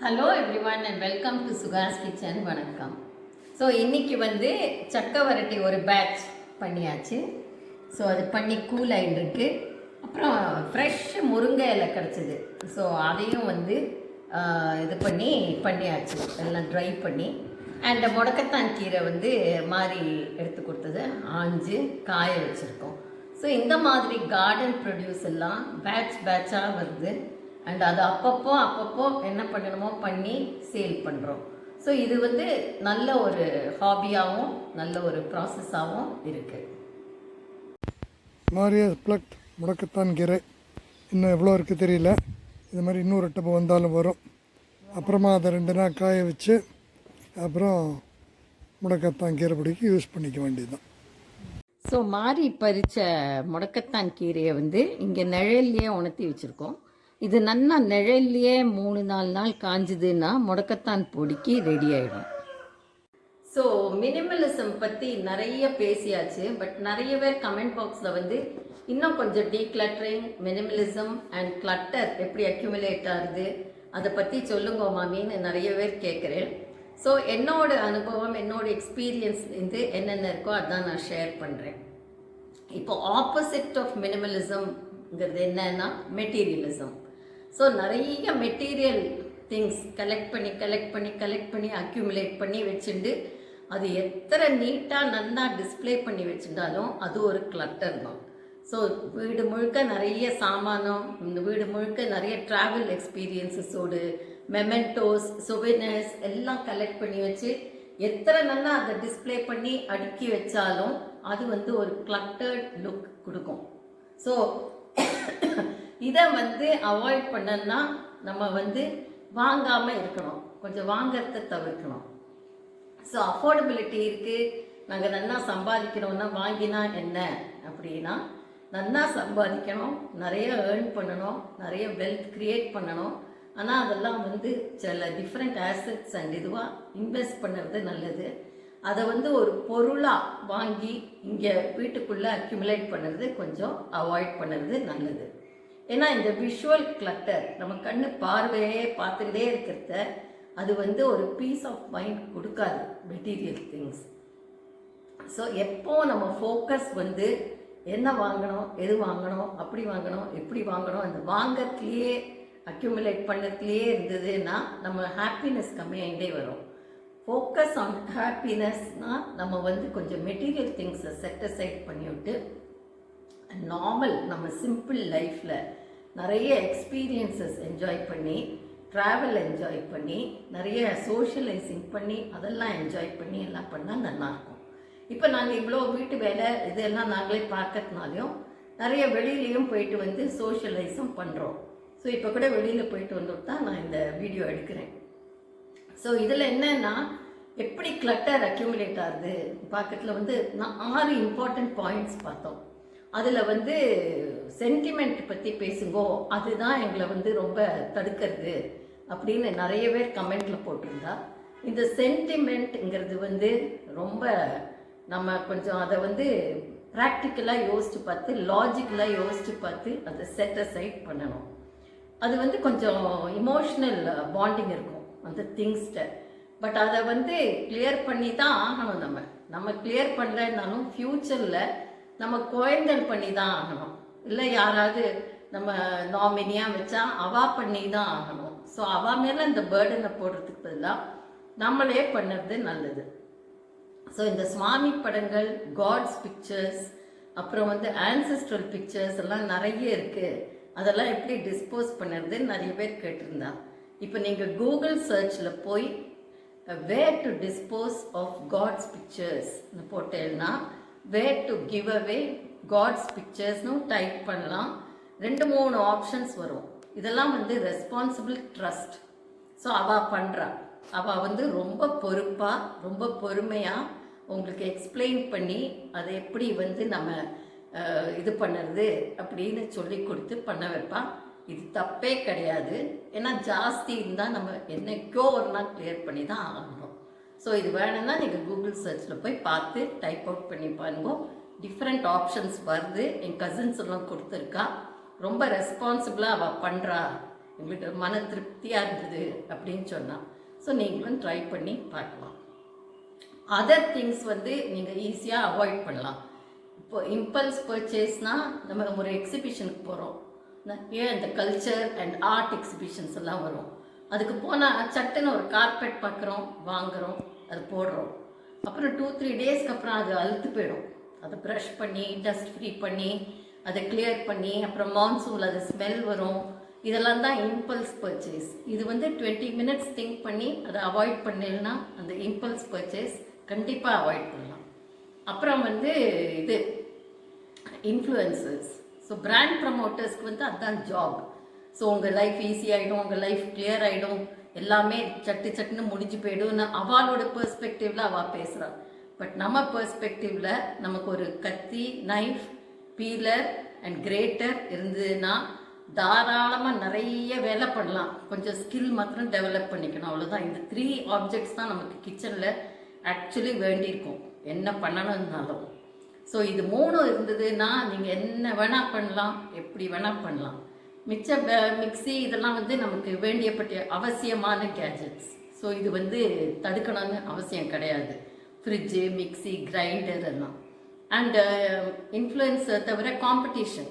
Hello everyone and welcome to Sukash kitchen. வணக்கம். So இன்றைக்கி வந்து சக்க வரட்டி ஒரு பேட்ச் பண்ணியாச்சு. ஸோ அது பண்ணி கூல் ஆகிட்டுருக்கு. அப்புறம் ஃப்ரெஷ் முருங்கை இலை கிடச்சிது. ஸோ அதையும் வந்து இது பண்ணியாச்சு, எல்லாம் ட்ரை பண்ணி. அண்ட் முடக்கத்தான் கீரை வந்து மாதிரி எடுத்து கொடுத்தது ஆஞ்சு காய வச்சுருக்கோம். ஸோ இந்த மாதிரி கார்டன் ப்ரொடியூஸ் எல்லாம் பேட்சாக வருது. அண்ட் அது அப்பப்போ என்ன பண்ணணுமோ பண்ணி சேல் பண்ணுறோம். ஸோ இது வந்து நல்ல ஒரு ஹாபியாகவும் நல்ல ஒரு ப்ராசஸாகவும் இருக்குது. மாரியஸ் பிளக் முடக்கத்தான் கீரை இன்னும் எவ்வளோ இருக்குது தெரியல. இது மாதிரி இன்னொரு டப்பு வந்தாலும் வரும். அப்புறமா அதை 2 நாள் காய வச்சு அப்புறம் முடக்கத்தான் கீரை பிடிக்க யூஸ் பண்ணிக்க வேண்டியதுதான். ஸோ மாறி பறித்த முடக்கத்தான் கீரையை வந்து இங்கே நிழல்லையே உணர்த்தி வச்சுருக்கோம். இது நல்லா நிழல்லையே 3-4 நாள் காஞ்சுதுன்னா முடக்கத்தான் பொடிக்கு ரெடி ஆகிடும். ஸோ மினிமலிசம் பற்றி நிறைய பேசியாச்சு. பட் நிறைய பேர் கமெண்ட் பாக்ஸில் வந்து இன்னும் கொஞ்சம் டீக்ளட்டரிங், மினிமலிசம் அண்ட் கிளட்டர் எப்படி அக்யூமுலேட் ஆகுது அதை பற்றி சொல்லுங்க மாமின்னு நிறைய பேர் கேட்குறேன். ஸோ என்னோட அனுபவம், என்னோட எக்ஸ்பீரியன்ஸ் வந்து என்னென்ன இருக்கோ அதான் நான் ஷேர் பண்ணுறேன். இப்போ ஆப்போசிட் ஆஃப் மினிமலிசம்ங்கிறது என்னன்னா மெட்டீரியலிசம். ஸோ நிறைய மெட்டீரியல் திங்ஸ் கலெக்ட் பண்ணி அக்யூமுலேட் பண்ணி வச்சுட்டு அது எத்தனை நீட்டாக நல்லா டிஸ்பிளே பண்ணி வச்சுட்டாலும் அது ஒரு கிளட்டர் தான். ஸோ வீடு முழுக்க நிறைய சாமானம், இந்த வீடு முழுக்க நிறைய ட்ராவல் எக்ஸ்பீரியன்ஸஸோடு மெமெண்டோஸ், சொவினர்ஸ் எல்லாம் கலெக்ட் பண்ணி வச்சு எத்தனை நல்லா அதை டிஸ்பிளே பண்ணி அடுக்கி வச்சாலும் அது வந்து ஒரு கிளட்டர்ட் லுக் கொடுக்கும். ஸோ இதை வந்து அவாய்ட் பண்ணனா நம்ம வந்து வாங்காமல் இருக்கணும், கொஞ்சம் வாங்கிறத தவிர்க்கணும். ஸோ அஃபோர்டபிலிட்டி இருக்குது. நாங்கள் நல்லா சம்பாதிக்கணும்னா வாங்கினா என்ன அப்படின்னா, நல்லா சம்பாதிக்கணும், நிறைய ஏர்ன் பண்ணணும், நிறைய வெல்த் க்ரியேட் பண்ணணும். ஆனால் அதெல்லாம் வந்து சில டிஃப்ரெண்ட் ஆசெட்ஸ் அண்ட் இதுவாக இன்வெஸ்ட் பண்ணுறது நல்லது. அதை வந்து ஒரு பொருளாக வாங்கி இங்கே வீட்டுக்குள்ளே அக்யூமுலேட் பண்ணுறது கொஞ்சம் அவாய்ட் பண்ணுறது நல்லது. ஏன்னா இந்த விஷுவல் கிளட்டர் நம்ம கண்ணு பார்வையே பார்த்துக்கிட்டே இருக்கிறத அது வந்து ஒரு பீஸ் ஆஃப் மைண்ட் கொடுக்காது மெட்டீரியல் திங்ஸ். ஸோ எப்போ நம்ம ஃபோக்கஸ் வந்து என்ன வாங்கணும், எது வாங்கணும், அப்படி வாங்கணும், எப்படி வாங்கணும், அந்த வாங்கத்துலேயே அக்யூமுலேட் பண்ணத்துலேயே இருந்ததுன்னா நம்ம ஹாப்பினஸ் கம்மியாகிட்டே வரும். ஃபோக்கஸ் ஆன் ஹாப்பினஸ்னால் நம்ம வந்து கொஞ்சம் மெட்டீரியல் திங்ஸை செட் அசைட் பண்ணிவிட்டு நார்மல் நம்ம சிம்பிள் லைஃப்பில் நிறைய எக்ஸ்பீரியன்ஸஸ் என்ஜாய் பண்ணி, ட்ராவல் என்ஜாய் பண்ணி, நிறைய சோஷியலைசிங் பண்ணி, அதெல்லாம் என்ஜாய் பண்ணி எல்லாம் பண்ணால் நல்லாயிருக்கும். இப்போ நாங்கள் இவ்வளோ வீட்டு வேலை இதெல்லாம் நாங்களே பார்க்கறதுனாலையும் நிறைய வெளியிலையும் போயிட்டு வந்து சோஷியலைஸும் பண்ணுறோம். ஸோ இப்போ கூட வெளியில் போயிட்டு வந்துட்டு தான் நான் இந்த வீடியோ எடுக்கிறேன். ஸோ இதில் என்னன்னா எப்படி கிளட்டர் அக்யூமுலேட் ஆகுது பார்க்கறதுல வந்து நான் 6 இம்பார்ட்டண்ட் பாயிண்ட்ஸ் பார்த்தோம். அதில் வந்து சென்டிமெண்ட் பற்றி பேசுங்கோ, அதுதான் எங்களை வந்து ரொம்ப தடுக்கிறது அப்படின்னு நிறைய பேர் கமெண்டில் போட்டிருந்தா. இந்த சென்டிமெண்ட்டுங்கிறது வந்து ரொம்ப நம்ம கொஞ்சம் அதை வந்து ப்ராக்டிக்கலாக யோசித்து பார்த்து, லாஜிக்கலாக யோசித்து பார்த்து அதை செட் அசைட் பண்ணணும். அது வந்து கொஞ்சம் இமோஷ்னல் பாண்டிங் இருக்கும் அந்த திங்ஸ்கிட்ட. பட் அதை வந்து கிளியர் பண்ணி தான் ஆகணும். நம்ம கிளியர் பண்ணலைன்னாலும் ஃப்யூச்சரில் நம்ம குழந்தைகள் பண்ணி தான் ஆகணும். இல்லை யாராவது நம்ம நாமினியாக வச்சா அவா பண்ணி தான் ஆகணும். ஸோ அவா மேலே இந்த பேர்டனை போடுறதுக்கு பதிலாக நம்மளே பண்ணுறது நல்லது. ஸோ இந்த சுவாமி படங்கள், காட்ஸ் பிக்சர்ஸ், அப்புறம் வந்து ஆன்செஸ்ட்ரல் பிக்சர்ஸ் எல்லாம் நிறைய இருக்குது. அதெல்லாம் எப்படி டிஸ்போஸ் பண்ணுறது நிறைய பேர் கேட்டிருந்தா. இப்போ நீங்கள் கூகுள் சர்ச்சில் போய் where to dispose of God's பிக்சர்ஸ்னு போட்டேன்னா where to give away God's பிக்சர்ஸ்னு டைப் பண்ணலாம். 2-3 ஆப்ஷன்ஸ் வரும். இதெல்லாம் வந்து ரெஸ்பான்சிபிள் ட்ரஸ்ட். ஸோ அவள் பண்ணுறா, அவள் வந்து ரொம்ப பொறுப்பாக, ரொம்ப பொறுமையாக உங்களுக்கு எக்ஸ்பிளைன் பண்ணி அதை எப்படி வந்து நம்ம இது பண்ணுறது அப்படின்னு சொல்லி கொடுத்து பண்ண வைப்பான். இது தப்பே கிடையாது. ஏன்னா ஜாஸ்தி இருந்தால் நம்ம என்னைக்கோ ஒரு நாள் கிளியர் பண்ணி தான் ஆகணும். ஸோ இது வேணும்னா நீங்கள் கூகுள் சர்ச்சில் போய் பார்த்து டைப் அவுட் பண்ணி பாருங்க. டிஃப்ரெண்ட் ஆப்ஷன்ஸ் வருது. என் கசின்ஸ் எல்லாம் கொடுத்துருக்கா. ரொம்ப ரெஸ்பான்சிபிளாக அவள் பண்ணுறா. எங்களுக்கு மன திருப்தியாக இருந்தது அப்படின்னு சொன்னால். ஸோ நீங்களும் ட்ரை பண்ணி பார்க்கலாம். அதர் திங்ஸ் வந்து நீங்கள் ஈஸியாக அவாய்ட் பண்ணலாம். இப்போ இம்பல்ஸ் பர்ச்சேஸ்னால் நம்ம ஒரு எக்ஸிபிஷனுக்கு போகிறோம், ஏன் இந்த கல்ச்சர் அண்ட் ஆர்ட் எக்ஸிபிஷன்ஸ் எல்லாம் வரும். அதுக்கு போனால் சட்டுன்னு ஒரு கார்பெட் பார்க்குறோம், வாங்குகிறோம், அது போடுறோம். அப்புறம் 2-3 டேஸ்க்கு அப்புறம் அது அழுத்து போயிடும். அதை ப்ரஷ் பண்ணி டஸ்ட் ஃப்ரீ பண்ணி அதை கிளியர் பண்ணி அப்புறம் மான்சூனில் அது ஸ்மெல் வரும். இதெல்லாம் தான் இம்பல்ஸ் பர்ச்சேஸ். இது வந்து 20 மினிட்ஸ் திங்க் பண்ணி அதை அவாய்ட் பண்ணிடலாம். அந்த இம்பல்ஸ் பர்ச்சேஸ் கண்டிப்பாக அவாய்ட் பண்ணலாம். அப்புறம் வந்து இது இன்ஃப்ளூயன்சர்ஸ். ஸோ பிராண்ட் ப்ரமோட்டர்ஸ்க்கு வந்து அதுதான் ஜாப். ஸோ உங்கள் லைஃப் ஈஸி ஆகிடும், உங்கள் லைஃப் கிளியர் ஆகிடும், எல்லாமே சட்டுன்னு முடிஞ்சு போய்டும்னு அவளோட பெர்ஸ்பெக்டிவில் அவள் பேசுகிறாள். பட் நம்ம பெர்ஸ்பெக்டிவில் நமக்கு ஒரு கத்தி, நைஃப், பீலர் அண்ட் கிரேட்டர் இருந்ததுன்னா தாராளமாக நிறைய வேலை பண்ணலாம். கொஞ்சம் ஸ்கில் மாத்திரம் டெவலப் பண்ணிக்கணும், அவ்வளோதான். இந்த 3 ஆப்ஜெக்ட்ஸ் தான் நமக்கு கிச்சனில் ஆக்சுவலி வேண்டியிருக்கும் என்ன பண்ணணும்னாலும். ஸோ இது 3 இருந்ததுன்னா நீங்கள் என்ன வேணால் பண்ணலாம், எப்படி வேணால் பண்ணலாம். மிச்ச மிக்சி இதெல்லாம் வந்து நமக்கு வேண்டியப்பட்ட அவசியமான கேஜெட்ஸ். ஸோ இது வந்து தடுக்கணும்னு அவசியம் கிடையாது. ஃப்ரிட்ஜு, மிக்சி, கிரைண்டர் எல்லாம். அண்டு இன்ஃப்ளூயன்ஸ் தவிர காம்படிஷன்.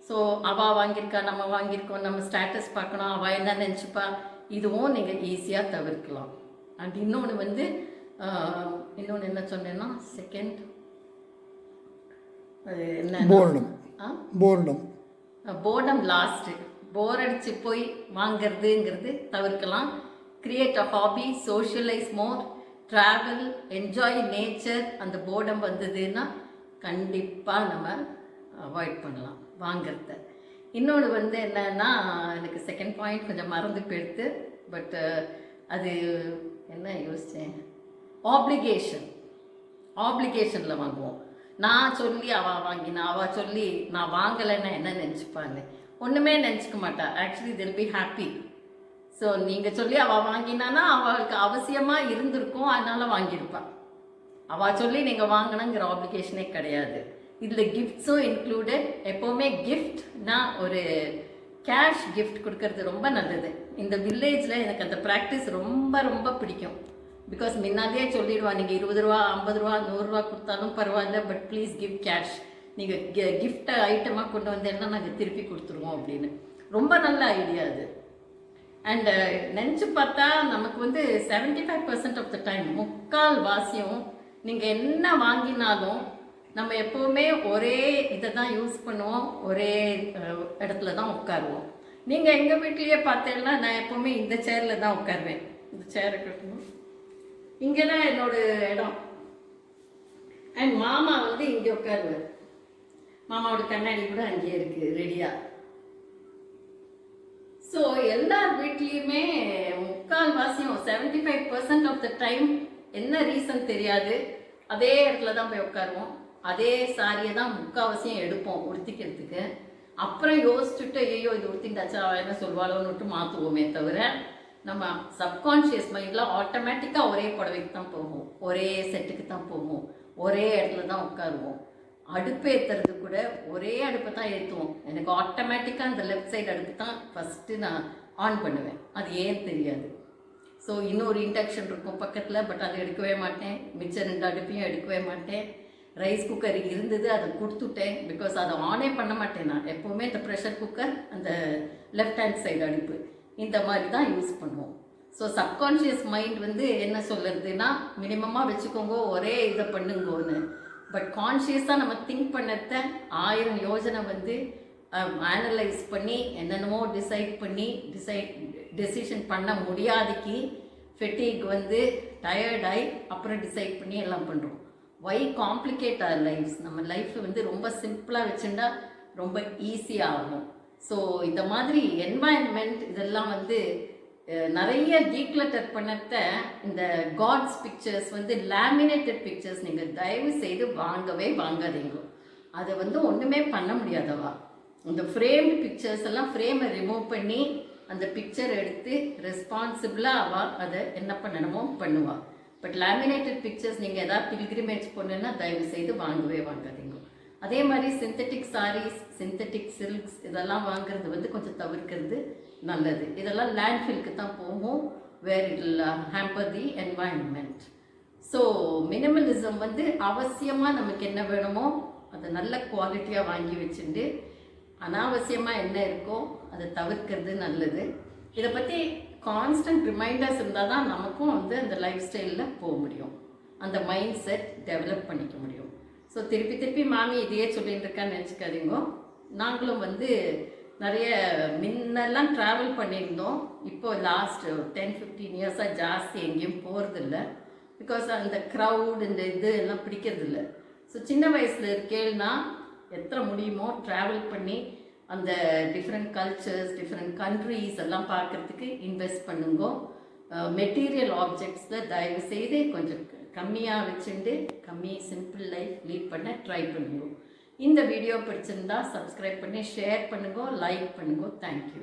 ஸோ அவள் வாங்கியிருக்கா, நம்ம வாங்கியிருக்கோம், நம்ம ஸ்டேட்டஸ் பார்க்கணும், அவள் என்ன நினச்சிப்பா, இதுவும் நீங்கள் ஈஸியாக தவிர்க்கலாம். அண்ட் இன்னொன்று வந்து இன்னொன்று என்ன சொன்னேன்னா செகண்ட் என்ன போர்டம் லாஸ்ட்டு. போர் அடிச்சு போய் வாங்கிறதுங்கிறது தவிர்க்கலாம். Create a hobby, socialise more, travel, enjoy nature. அந்த போர்டம் வந்ததுன்னா கண்டிப்பாக நம்ம அவாய்ட் பண்ணலாம் வாங்கிறத. இன்னொன்று வந்து என்னன்னா, எனக்கு செகண்ட் பாயிண்ட் கொஞ்சம் மறந்து போயிடுது. பட் அது என்ன யோசித்தேன், ஆப்ளிகேஷனில் வாங்குவோம். நான் சொல்லி அவள் வாங்கினா, அவள் சொல்லி நான் வாங்கலைன்னா என்ன நினச்சிப்பான்னு. ஒன்றுமே நினச்சிக்க மாட்டா. ஆக்சுவலி தில் பி ஹாப்பி. ஸோ நீங்கள் சொல்லி அவள் வாங்கினான்னா அவளுக்கு அவசியமாக இருந்திருக்கும், அதனால் வாங்கியிருப்பாள். அவள் சொல்லி நீங்கள் வாங்கினங்கிற ஆப்ளிகேஷனே கிடையாது. இதில் கிஃப்ட்ஸும் இன்க்ளூடட். எப்போவுமே கிஃப்ட்னா ஒரு கேஷ் கிஃப்ட் கொடுக்கறது ரொம்ப நல்லது. இந்த வில்லேஜில் எனக்கு அந்த ப்ராக்டிஸ் ரொம்ப ரொம்ப பிடிக்கும். பிகாஸ் முன்னாடியே சொல்லிடுவான், நீங்கள் 20 ரூபா, 50 ரூபா, 100 ரூபா கொடுத்தாலும் பரவாயில்ல, பட் ப்ளீஸ் கிவ் கேஷ். நீங்கள் கிஃப்டை ஐட்டமாக கொண்டு வந்தேன்னா நாங்கள் திருப்பி கொடுத்துருவோம் அப்படின்னு. ரொம்ப நல்ல ஐடியா அது. அண்டு நினச்சி பார்த்தா நமக்கு வந்து 75% ஆஃப் த டைம், 3/4 வாசியம் நீங்கள் என்ன வாங்கினாலும் நம்ம எப்போவுமே ஒரே இதை தான் யூஸ் பண்ணுவோம், ஒரே இடத்துல தான் உட்காருவோம். நீங்கள் எங்கள் வீட்லேயே பார்த்தீங்கன்னா நான் எப்போவுமே இந்த சேரில் தான் உட்காருவேன். இந்த சேரை கட்டணும், இங்கே தான் என்னோட இடம். அண்ட் மாமா வந்து இங்கே உட்காருவார். மாமாவோட கண்ணாடி கூட அங்கேயே இருக்குது ரெடியாக. ஸோ எல்லார் வீட்லேயுமே 3/4 வாசியம் 75% ஆஃப் த டைம் என்ன ரீசன் தெரியாது, அதே இடத்துல தான் போய் உட்காருவோம். அதே சாரியை தான் 3/4 வாசியம் எடுப்போம் உடுத்திக்கிறதுக்கு. அப்புறம் யோசிச்சுட்டு ஐயோ இது உடுத்திண்டாச்சா என்ன சொல்வாளோன்னு விட்டு மாற்றுவோமே தவிர, நம்ம சப்கான்ஷியஸ் மைண்டில் ஆட்டோமேட்டிக்காக ஒரே புடவைக்கு தான் போகும், ஒரே செட்டுக்கு தான் போகும், ஒரே இடத்துல தான் உட்காருவோம். அடுப்பு ஏற்றுறது கூட ஒரே அடுப்பை தான் ஏற்றுவோம். எனக்கு ஆட்டோமேட்டிக்காக அந்த லெஃப்ட் சைடு அடுப்பு தான் ஃபஸ்ட்டு நான் ஆன் பண்ணுவேன். அது ஏன் தெரியாது. ஸோ இன்னொரு இண்டக்ஷன் இருக்கும் பக்கத்தில், பட் அதை எடுக்கவே மாட்டேன். மிச்சம் 2 அடுப்பையும் எடுக்கவே மாட்டேன். ரைஸ் குக்கர் இருந்தது, அதை கொடுத்துட்டேன். பிகாஸ் அதை ஆனே பண்ண மாட்டேன் நான். எப்போவுமே இந்த ப்ரெஷர் குக்கர், அந்த லெஃப்ட் ஹேண்ட் சைடு அடுப்பு, இந்த மாதிரி தான் யூஸ் பண்ணுவோம். ஸோ சப்கான்ஷியஸ் மைண்ட் வந்து என்ன சொல்லுறதுன்னா, மினிமமாக வச்சுக்கோங்க, ஒரே இதை பண்ணுங்கன்னு. பட் கான்ஷியஸாக நம்ம திங்க் பண்ணத 1000 யோஜனை வந்து அனலைஸ் பண்ணி என்னென்னமோ டிசைட் பண்ணி டெசிஷன் பண்ண முடியாதுக்கு ஃபெட்டிக் வந்து டயர்டாகி அப்புறம் டிசைட் பண்ணி எல்லாம் பண்ணுறோம். வை காம்ப்ளிகேட் ஆர் லைஃப்ஸ்? நம்ம லைஃப் வந்து ரொம்ப சிம்பிளாக வச்சுருந்தா ரொம்ப ஈஸியாகும். ஸோ இந்த மாதிரி என்வாயன்மெண்ட் இதெல்லாம் வந்து நிறைய டீக்ளட்டர் பண்ணத இந்த காட்ஸ் பிக்சர்ஸ் வந்து லேமினேட்டட் பிக்சர்ஸ் நீங்கள் தயவு செய்து வாங்கவே வாங்காதீங்க. அதை வந்து ஒன்றுமே பண்ண முடியாதவா. இந்த ஃப்ரேம்டு பிக்சர்ஸ் எல்லாம் ஃப்ரேமை ரிமூவ் பண்ணி அந்த பிக்சர் எடுத்து ரெஸ்பான்சிபிளாக அவள் அதை என்ன பண்ணணுமோ பண்ணுவாள். பட் லேமினேட்டட் பிக்சர்ஸ் நீங்கள் எதாவது பில்கிரிமேஜ் பண்ணுன்னா தயவு செய்து வாங்கவே வாங்காதீங்க. அதே மாதிரி சிந்தட்டிக் சாரீஸ், சிந்தட்டிக் சில்க்ஸ் இதெல்லாம் வாங்குறது வந்து கொஞ்சம் தவிர்க்கிறது நல்லது. இதெல்லாம் லேண்ட்ஃபில்க்கு தான் போகும், where it will hamper the environment. So minimalism வந்து அவசியமாக நமக்கு என்ன வேணுமோ அதை நல்ல குவாலிட்டியாக வாங்கி வச்சுட்டு அனாவசியமாக என்ன இருக்கோ அதை தவிர்க்கிறது நல்லது. இதை பற்றி கான்ஸ்டன்ட் ரிமைண்டர்ஸ் இருந்தால் தான் நமக்கும் வந்து அந்த லைஃப் ஸ்டைலில் போக முடியும், அந்த மைண்ட் செட் டெவலப் பண்ணிக்க முடியும். ஸோ திருப்பி திருப்பி மாமி இதையே சொல்லிட்டு இருக்கான்னு நினச்சிக்காதீங்க. நாங்களும் வந்து நிறைய முன்னெல்லாம் ட்ராவல் பண்ணியிருந்தோம். இப்போ லாஸ்ட் 10-15 இயர்ஸாக ஜாஸ்தி எங்கேயும் போகிறதில்ல. பிகாஸ் அந்த க்ரௌட் இந்த இது எல்லாம் பிடிக்கிறதில்ல. ஸோ சின்ன வயசில் இருக்கேன்னா எத்தனை முடியுமோ ட்ராவல் பண்ணி அந்த டிஃப்ரெண்ட் கல்ச்சர்ஸ், டிஃப்ரெண்ட் கண்ட்ரீஸ் எல்லாம் பார்க்குறதுக்கு இன்வெஸ்ட் பண்ணுங்க. மெட்டீரியல் ஆப்ஜெக்ட்ஸில் தயவு செய்து கொஞ்சம் கம்மியாக வச்சுட்டு சிம்பிள் லைஃப் லீட் பண்ண ட்ரை பண்ணுங்க. இந்த வீடியோ பிடிச்சிருந்தா சப்ஸ்கிரைப் பண்ணி ஷேர் பண்ணுங்க, லைக் பண்ணுங்க. தேங்க்யூ.